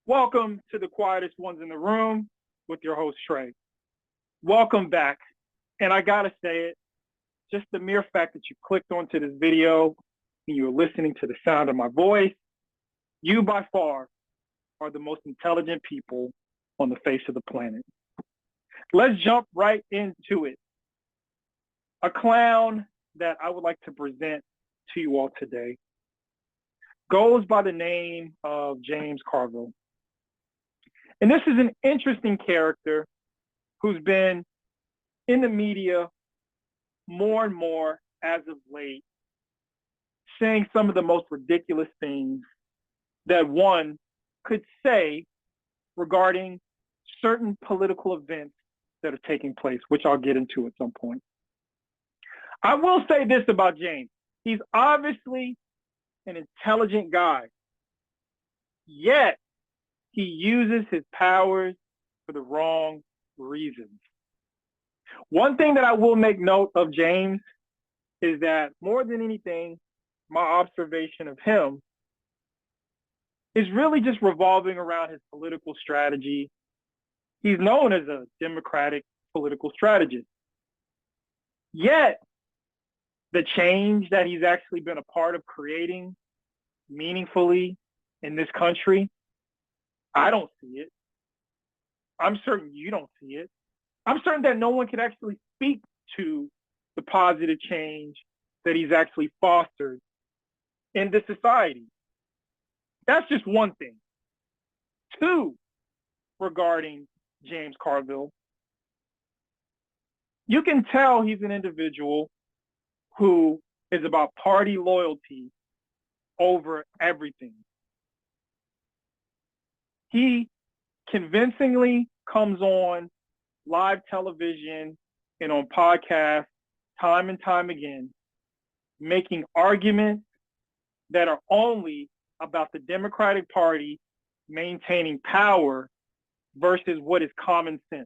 Welcome to the quietest ones in the room with your host, Trey. Welcome back. And I gotta say it, just the mere fact that you clicked onto this video and you're listening to the sound of my voice, you by far are the most intelligent people on the face of the planet. Let's jump right into it. A clown that I would like to present to you all today goes by the name of James Carville. And this is an interesting character who's been in the media more and more as of late, saying some of the most ridiculous things that one could say regarding certain political events that are taking place, which I'll get into at some point. I will say this about James. He's obviously an intelligent guy, yet he uses his powers for the wrong reasons. One thing that I will make note of James is that more than anything, my observation of him is really just revolving around his political strategy. He's known as a democratic political strategist. Yet, the change that he's actually been a part of creating meaningfully in this country, I don't see it. I'm certain you don't see it. I'm certain that no one can actually speak to the positive change that he's actually fostered in this society. That's just one thing. Two, regarding James Carville, you can tell he's an individual who is about party loyalty over everything. He convincingly comes on live television and on podcasts time and time again, making arguments that are only about the Democratic Party maintaining power versus what is common sense.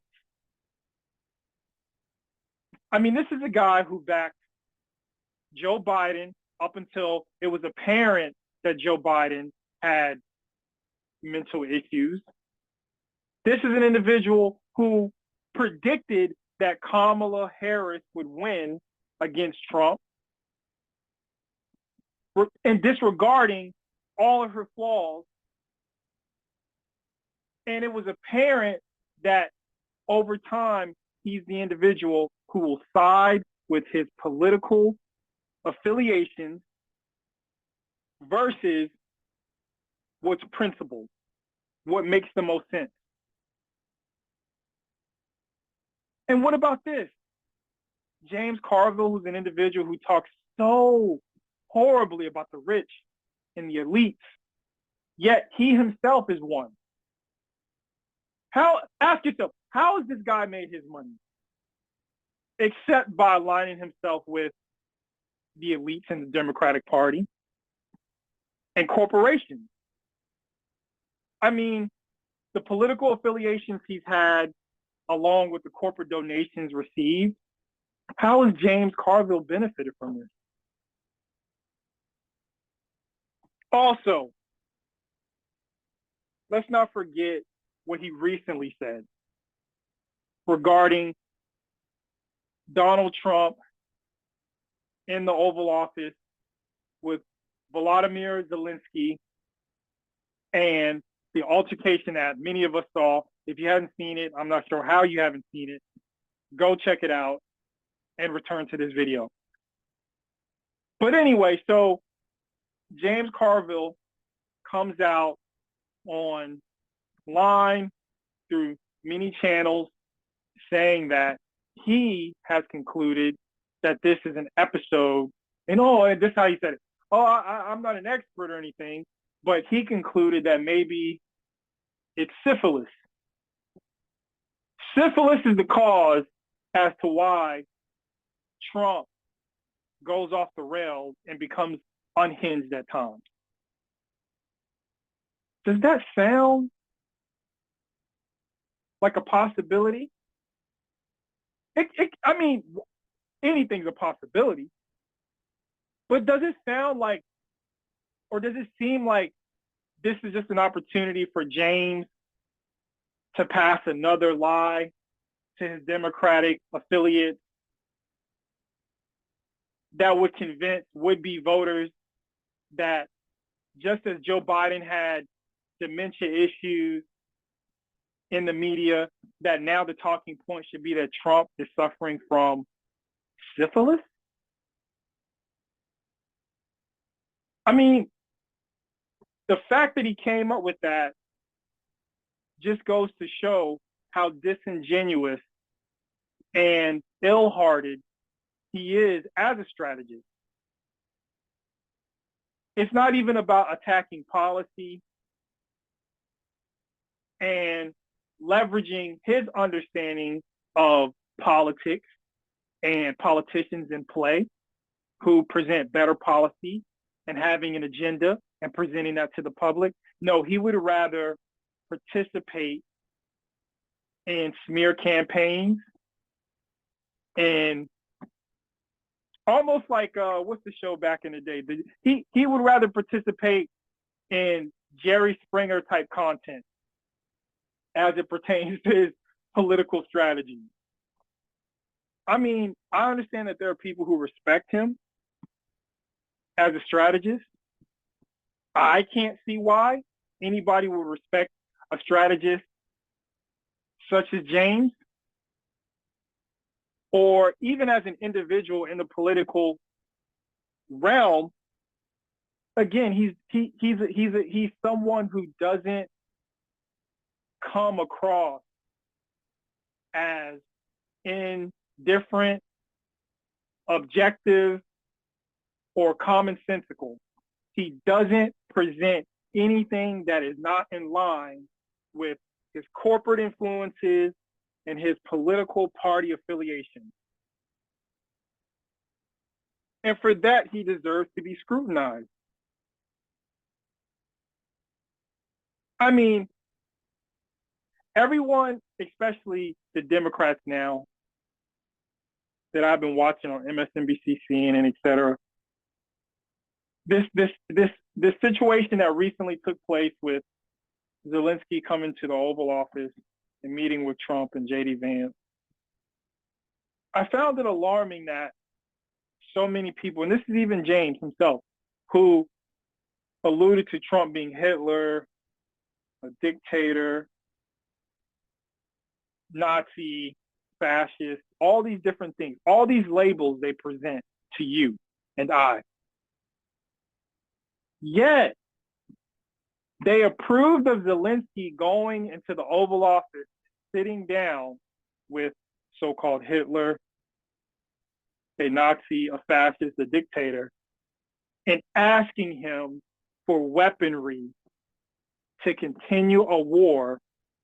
I mean, this is a guy who backed Joe Biden up until it was apparent that Joe Biden had mental issues. This is an individual who predicted that Kamala Harris would win against Trump and disregarding all of her flaws. And it was apparent that over time, he's the individual who will side with his political affiliations versus what's principled, what makes the most sense. And what about this? James Carville, who's an individual who talks so horribly about the rich and the elites, yet he himself is one. Ask yourself, how has this guy made his money? Except by aligning himself with the elites in the Democratic Party and corporations. I mean, the political affiliations he's had, along with the corporate donations received, how has James Carville benefited from this? Also, let's not forget what he recently said regarding Donald Trump in the Oval Office with Volodymyr Zelensky and the altercation that many of us saw. If you haven't seen it, I'm not sure how you haven't seen it. Go check it out and return to this video. But anyway, so James Carville comes out online through many channels saying that he has concluded that this is an episode, and this is how he said it. I'm not an expert or anything, but he concluded that maybe it's syphilis. Syphilis is the cause as to why Trump goes off the rails and becomes unhinged at times. Does that sound like a possibility? I mean, anything's a possibility. But does it sound like, or does it seem like this is just an opportunity for James to pass another lie to his Democratic affiliates that would convince would-be voters that just as Joe Biden had dementia issues in the media, that now the talking point should be that Trump is suffering from syphilis. I mean, the fact that he came up with that just goes to show how disingenuous and ill-hearted he is as a strategist. It's not even about attacking policy and leveraging his understanding of politics and politicians in play who present better policy and having an agenda and presenting that to the public. No, he would rather participate in smear campaigns and almost like what's the show back in the day? He would rather participate in Jerry Springer type content as it pertains to his political strategy. I mean, I understand that there are people who respect him as a strategist. I can't see why anybody would respect a strategist such as James, or even as an individual in the political realm. Again, he's someone who doesn't come across as indifferent, objective, or commonsensical. He doesn't present anything that is not in line with his corporate influences and his political party affiliation. And for that, he deserves to be scrutinized. I mean, everyone, especially the Democrats now that I've been watching on MSNBC, CNN, et cetera, this situation that recently took place with Zelensky coming to the Oval Office and meeting with Trump and J.D. Vance, I found it alarming that so many people, and this is even James himself, who alluded to Trump being Hitler, a dictator, Nazi, fascist, all these different things, all these labels they present to you and I. Yet, they approved of Zelensky going into the Oval Office, sitting down with so-called Hitler, a Nazi, a fascist, a dictator, and asking him for weaponry to continue a war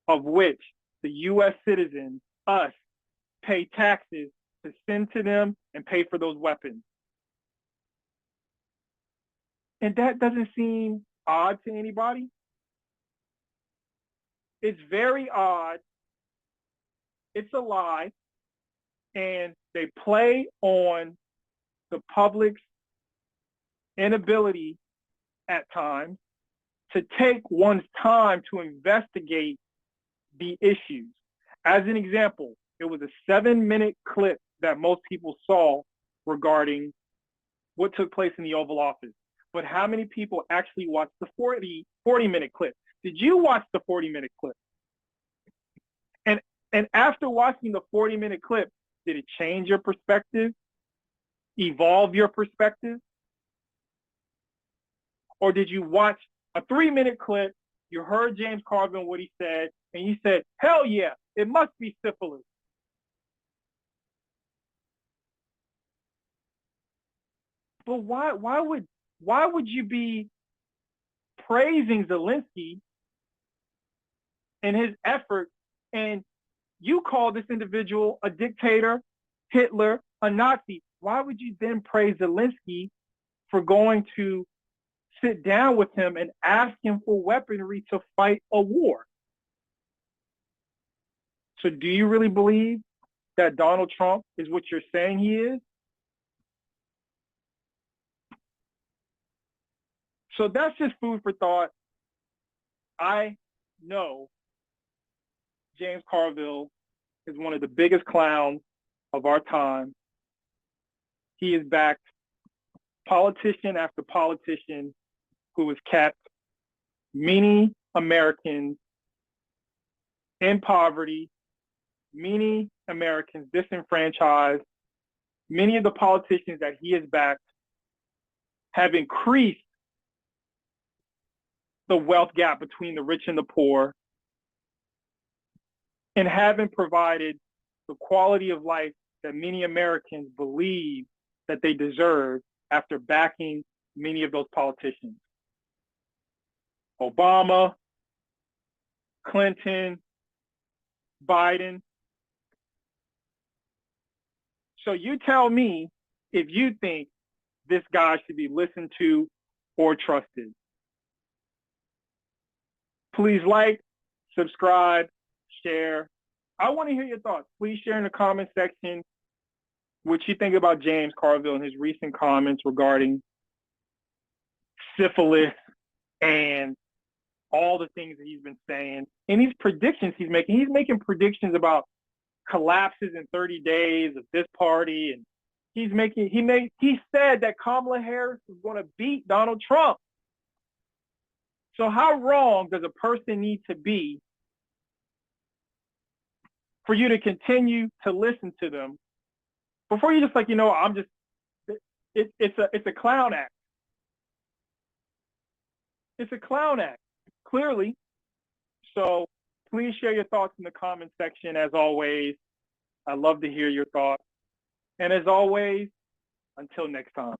of which the U.S. citizens, us, pay taxes to send to them and pay for those weapons. And that doesn't seem odd to anybody. It's very odd. It's a lie. And they play on the public's inability at times to take one's time to investigate the issues. As an example, it was a 7-minute clip that most people saw regarding what took place in the Oval Office. But how many people actually watched the 40-minute clip? Did you watch the 40-minute clip? And after watching the 40-minute clip, did it change your perspective? Evolve your perspective? Or did you watch a 3-minute clip, you heard James Carville, what he said, and you said, hell yeah, it must be syphilis. But why would you be praising Zelensky and his effort, and you call this individual a dictator, Hitler, a Nazi? Why would you then praise Zelensky for going to sit down with him and ask him for weaponry to fight a war? So do you really believe that Donald Trump is what you're saying he is? So that's just food for thought. I know James Carville is one of the biggest clowns of our time. He has backed politician after politician who has kept many Americans in poverty, many Americans disenfranchised. Many of the politicians that he has backed have increased the wealth gap between the rich and the poor and haven't provided the quality of life that many Americans believe that they deserve after backing many of those politicians. Obama, Clinton, Biden. So you tell me if you think this guy should be listened to or trusted. Please like, subscribe, share. I want to hear your thoughts. Please share in the comment section what you think about James Carville and his recent comments regarding syphilis and all the things that he's been saying and these predictions he's making. He's making predictions about collapses in 30 days of this party, and he said that Kamala Harris is going to beat Donald Trump. So how wrong does a person need to be for you to continue to listen to them before you just like, it's a clown act. It's a clown act, clearly. So please share your thoughts in the comment section. As always, I love to hear your thoughts. And as always, until next time.